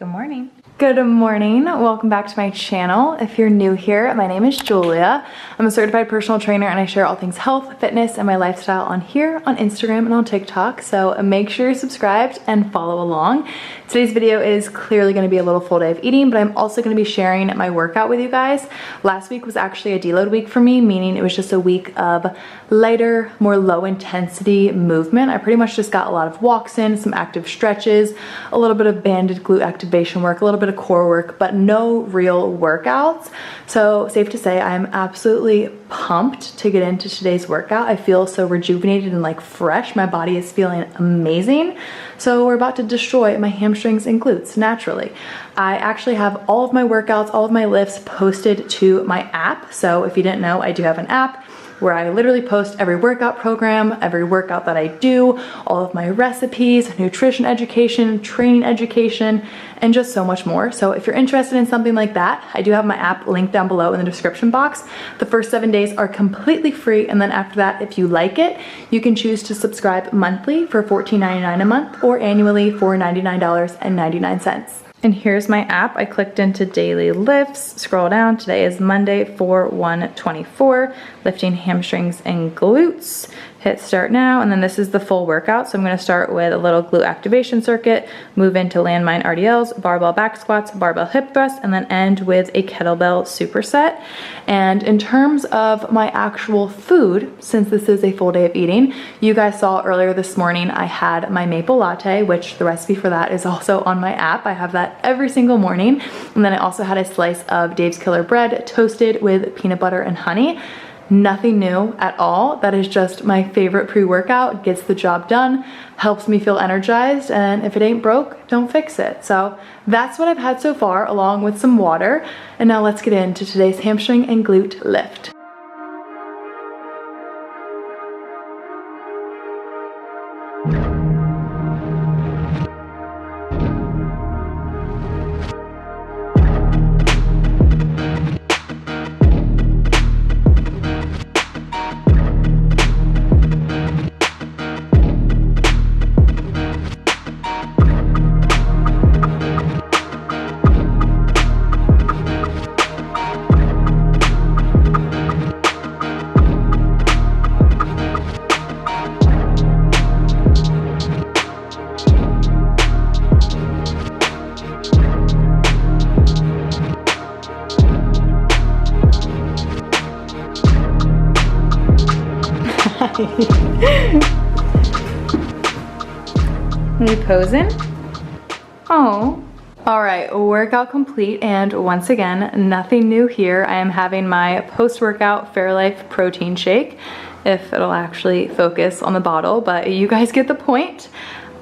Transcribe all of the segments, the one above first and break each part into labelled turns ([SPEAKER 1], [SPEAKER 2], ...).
[SPEAKER 1] Good morning. Good morning. Welcome back to my channel. If you're new here, my name is Julia. I'm a certified personal trainer and I share all things health, fitness, and my lifestyle on here, on Instagram, and on TikTok. So make sure you're subscribed and follow along. Today's video is clearly going to be a little full day of eating, but I'm also going to be sharing my workout with you guys. Last week was actually a deload week for me, meaning it was just a week of lighter, more low intensity movement. I pretty much just got a lot of walks in, some active stretches, a little bit of banded glute activation work, a little bit of core work, but no real workouts. So safe to say I'm absolutely pumped to get into today's workout. I feel so rejuvenated and like fresh. My body is feeling amazing. So we're about to destroy my hamstrings and glutes naturally. I actually have all of my workouts, all of my lifts posted to my app. So if you didn't know, I do have an app where I literally post every workout program, every workout that I do, all of my recipes, nutrition education, training education, and just so much more. So if you're interested in something like that, I do have my app linked down below in the description box. The first 7 days are completely free, and then after that, if you like it, you can choose to subscribe monthly for $14.99 a month or annually for $99.99. And here's my app. I clicked into daily lifts, scroll down. Today is Monday, 4/1/24, lifting hamstrings and glutes. Hit start now, and then this is the full workout. So I'm gonna start with a little glute activation circuit, move into landmine RDLs, barbell back squats, barbell hip thrusts, and then end with a kettlebell superset. And in terms of my actual food, since this is a full day of eating, you guys saw earlier this morning I had my maple latte, which the recipe for that is also on my app. I have that every single morning. And then I also had a slice of Dave's Killer bread toasted with peanut butter and honey. Nothing new at all. That is just my favorite pre-workout. Gets the job done, helps me feel energized, and if it ain't broke, don't fix it. So that's what I've had so far, along with some water. And now let's get into today's hamstring and glute lift. Are you posing? Oh. All right, workout complete, and once again, nothing new here. I am having my post-workout Fairlife protein shake, if it'll actually focus on the bottle, but you guys get the point.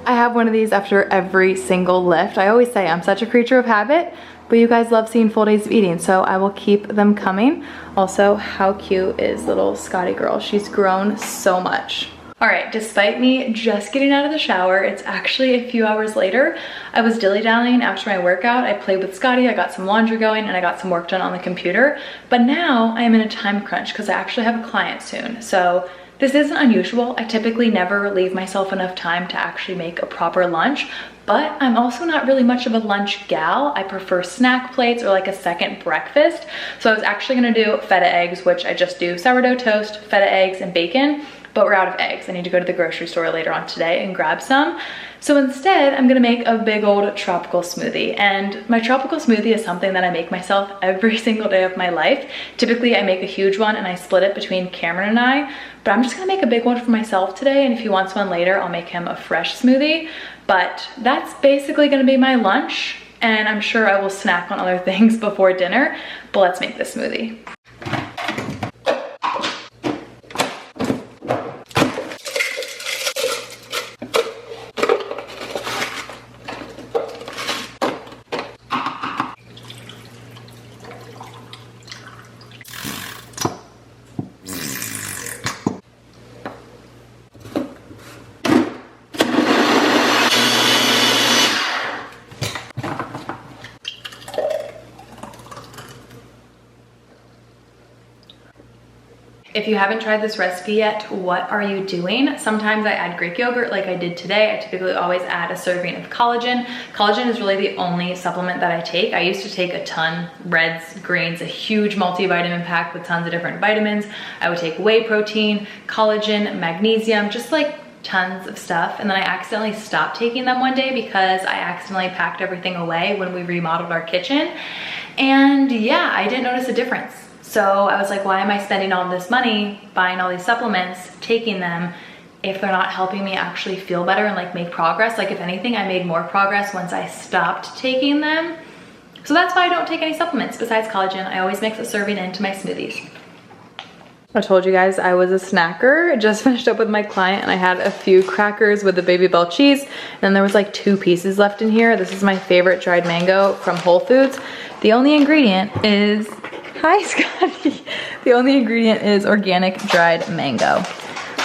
[SPEAKER 1] I have one of these after every single lift. I always say I'm such a creature of habit, but you guys love seeing full days of eating, so I will keep them coming. Also, how cute is little Scotty girl? She's grown so much. All right, despite me just getting out of the shower, it's actually a few hours later. I was dilly-dallying after my workout. I played with Scotty, I got some laundry going, and I got some work done on the computer. But now I am in a time crunch because I actually have a client soon. So this isn't unusual. I typically never leave myself enough time to actually make a proper lunch, but I'm also not really much of a lunch gal. I prefer snack plates or like a second breakfast. So I was actually gonna do feta eggs, which I just do sourdough toast, feta eggs, and bacon. But we're out of eggs. I need to go to the grocery store later on today and grab some. So instead, I'm gonna make a big old tropical smoothie. And my tropical smoothie is something that I make myself every single day of my life. Typically, I make a huge one and I split it between Cameron and I, but I'm just gonna make a big one for myself today. And if he wants one later, I'll make him a fresh smoothie. But that's basically gonna be my lunch. And I'm sure I will snack on other things before dinner, but let's make this smoothie. If you haven't tried this recipe yet, what are you doing? Sometimes I add Greek yogurt like I did today. I typically always add a serving of collagen. Collagen is really the only supplement that I take. I used to take a ton, reds, greens, a huge multivitamin pack with tons of different vitamins. I would take whey protein, collagen, magnesium, just like tons of stuff. And then I accidentally stopped taking them one day because I accidentally packed everything away when we remodeled our kitchen. And yeah, I didn't notice a difference. So I was like, why am I spending all this money buying all these supplements, taking them, if they're not helping me actually feel better and like make progress? Like if anything, I made more progress once I stopped taking them. So that's why I don't take any supplements besides collagen. I always mix a serving into my smoothies. I told you guys I was a snacker. Just finished up with my client and I had a few crackers with the Baby Bell cheese. And then there was like 2 pieces left in here. This is my favorite dried mango from Whole Foods. The only ingredient is, hi Scotty. The only ingredient is organic dried mango.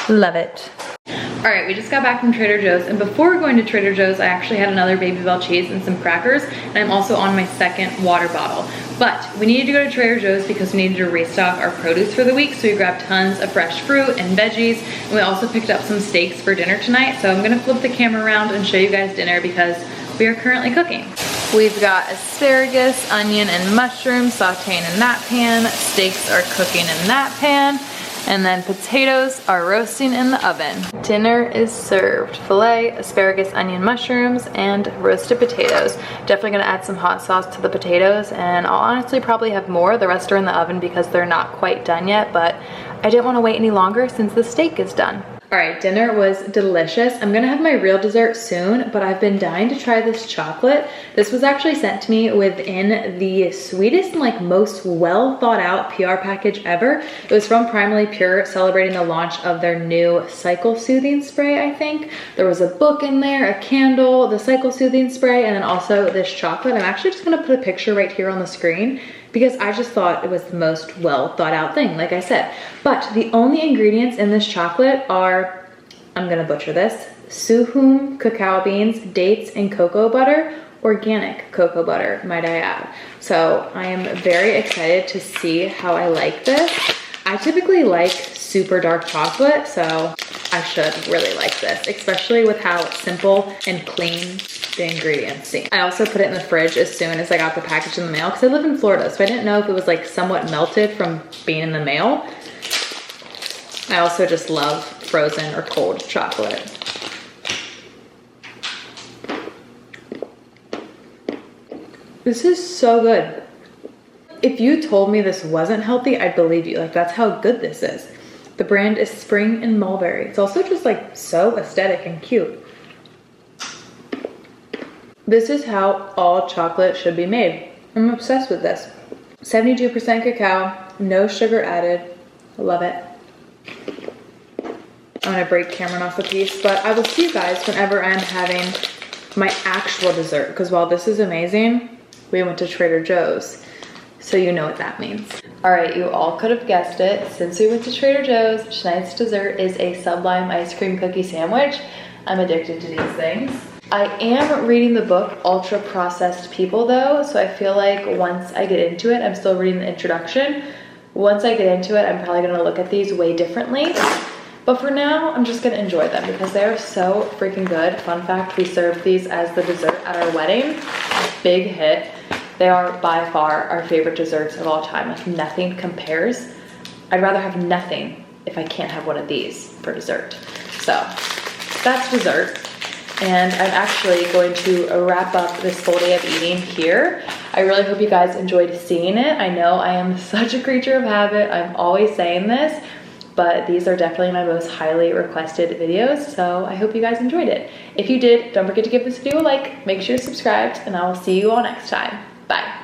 [SPEAKER 1] Love it. All right, we just got back from Trader Joe's, and before going to Trader Joe's, I actually had another Baby Bell cheese and some crackers, and I'm also on my 2nd water bottle. But we needed to go to Trader Joe's because we needed to restock our produce for the week, so we grabbed tons of fresh fruit and veggies, and we also picked up some steaks for dinner tonight. So I'm gonna flip the camera around and show you guys dinner because we are currently cooking. We've got asparagus, onion, and mushrooms sauteing in that pan. Steaks are cooking in that pan. And then potatoes are roasting in the oven. Dinner is served. Filet, asparagus, onion, mushrooms, and roasted potatoes. Definitely gonna add some hot sauce to the potatoes, and I'll honestly probably have more. The rest are in the oven because they're not quite done yet, but I didn't wanna wait any longer since the steak is done. All right, dinner was delicious. I'm gonna have my real dessert soon, but I've been dying to try this chocolate. This was actually sent to me within the sweetest and like most well thought out PR package ever. It was from Primarily Pure, celebrating the launch of their new cycle soothing spray, I think. There was a book in there, a candle, the cycle soothing spray, and then also this chocolate. I'm actually just gonna put a picture right here on the screen because I just thought it was the most well thought out thing, like I said. But the only ingredients in this chocolate are, I'm gonna butcher this, suhum cacao beans, dates, and cocoa butter. Organic cocoa butter, might I add. So I am very excited to see how I like this. I typically like super dark chocolate, so I should really like this, especially with how simple and clean the ingredients seem. I also put it in the fridge as soon as I got the package in the mail because I live in Florida, so I didn't know if it was like somewhat melted from being in the mail. I also just love frozen or cold chocolate. This is so good. If you told me this wasn't healthy, I'd believe you. Like, that's how good this is. The brand is Spring and Mulberry. It's also just like so aesthetic and cute. This is how all chocolate should be made. I'm obsessed with this. 72% cacao, no sugar added. I love it. I'm gonna break Cameron off a piece, but I will see you guys whenever I'm having my actual dessert, because while this is amazing, we went to Trader Joe's, so you know what that means. All right, you all could have guessed it. Since we went to Trader Joe's, tonight's dessert is a Sublime ice cream cookie sandwich. I'm addicted to these things. I am reading the book Ultra Processed People though, so I feel like once I get into it, I'm still reading the introduction. Once I get into it, I'm probably gonna look at these way differently. But for now, I'm just gonna enjoy them because they are so freaking good. Fun fact, we served these as the dessert at our wedding. Big hit. They are by far our favorite desserts of all time. Like nothing compares. I'd rather have nothing if I can't have one of these for dessert. So that's dessert. And I'm actually going to wrap up this full day of eating here. I really hope you guys enjoyed seeing it. I know I am such a creature of habit. I'm always saying this, but these are definitely my most highly requested videos, so I hope you guys enjoyed it. If you did, don't forget to give this video a like, make sure you're subscribed, and I will see you all next time. Bye.